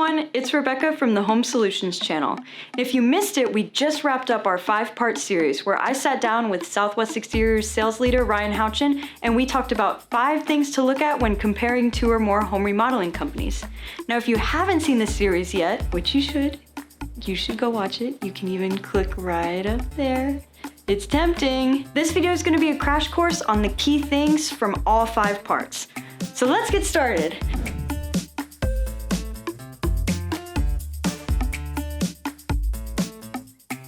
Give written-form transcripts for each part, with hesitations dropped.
everyone, it's Rebecca from the Home Solutions channel. If you missed it, we just wrapped up our 5-part series where I sat down with Southwest Exteriors sales leader Ryan Houchin and we talked about 5 things to look at when comparing 2 or more home remodeling companies. Now, if you haven't seen this series yet, which you should go watch it. You can even click right up there. It's tempting. This video is going to be a crash course on the key things from all 5 parts. So let's get started.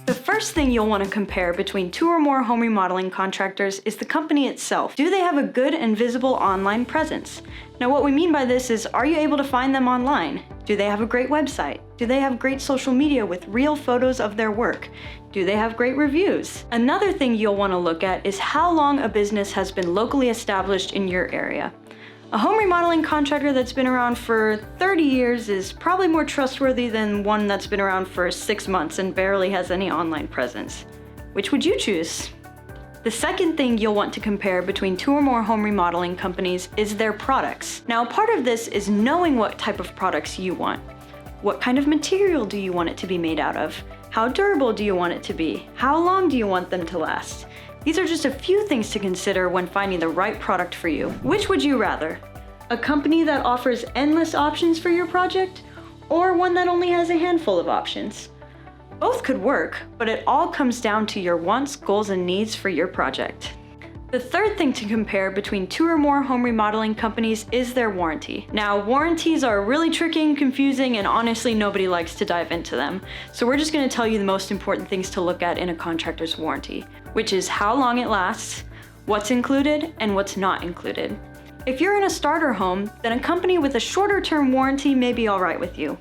The first thing you'll want to compare between 2 or more home remodeling contractors is the company itself. Do they have a good and visible online presence? Now, what we mean by this is, are you able to find them online? Do they have a great website? Do they have great social media with real photos of their work? Do they have great reviews? Another thing you'll want to look at is how long a business has been locally established in your area. A home remodeling contractor that's been around for 30 years is probably more trustworthy than one that's been around for 6 months and barely has any online presence. Which would you choose? The second thing you'll want to compare between 2 or more home remodeling companies is their products. Now, part of this is knowing what type of products you want. What kind of material do you want it to be made out of? How durable do you want it to be? How long do you want them to last? These are just a few things to consider when finding the right product for you. Which would you rather? A company that offers endless options for your project, or one that only has a handful of options? Both could work, but it all comes down to your wants, goals, and needs for your project. The third thing to compare between 2 or more home remodeling companies is their warranty. Now, warranties are really tricky and confusing, and honestly, nobody likes to dive into them. So we're just going to tell you the most important things to look at in a contractor's warranty, which is how long it lasts, what's included, and what's not included. If you're in a starter home, then a company with a shorter term warranty may be all right with you.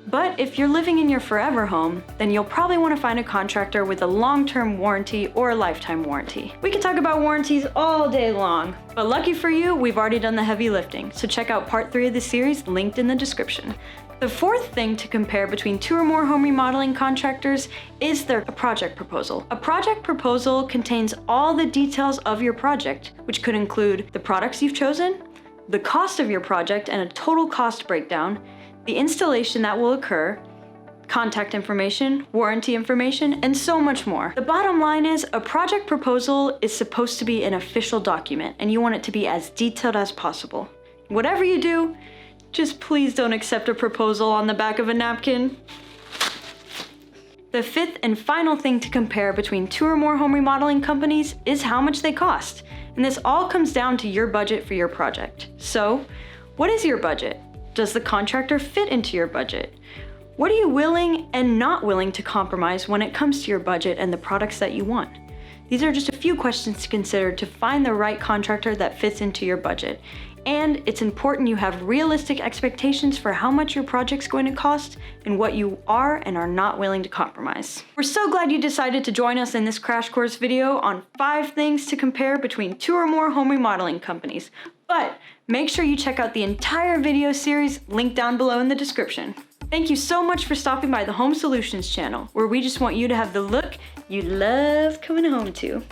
But if you're living in your forever home, then you'll probably want to find a contractor with a long-term warranty or a lifetime warranty. We could talk about warranties all day long, but lucky for you, we've already done the heavy lifting, so check out part 3 of the series linked in the description. The fourth thing to compare between 2 or more home remodeling contractors is their project proposal. A project proposal contains all the details of your project, which could include the products you've chosen, the cost of your project and a total cost breakdown, the installation that will occur, contact information, warranty information, and so much more. The bottom line is, a project proposal is supposed to be an official document, and you want it to be as detailed as possible. Whatever you do, just please don't accept a proposal on the back of a napkin. The fifth and final thing to compare between 2 or more home remodeling companies is how much they cost. And this all comes down to your budget for your project. So, what is your budget? Does the contractor fit into your budget? What are you willing and not willing to compromise when it comes to your budget and the products that you want? These are just a few questions to consider to find the right contractor that fits into your budget. And it's important you have realistic expectations for how much your project's going to cost and what you are and are not willing to compromise. We're so glad you decided to join us in this crash course video on 5 things to compare between 2 or more home remodeling companies. But make sure you check out the entire video series linked down below in the description. Thank you so much for stopping by the Home Solutions channel, where we just want you to have the look you love coming home to.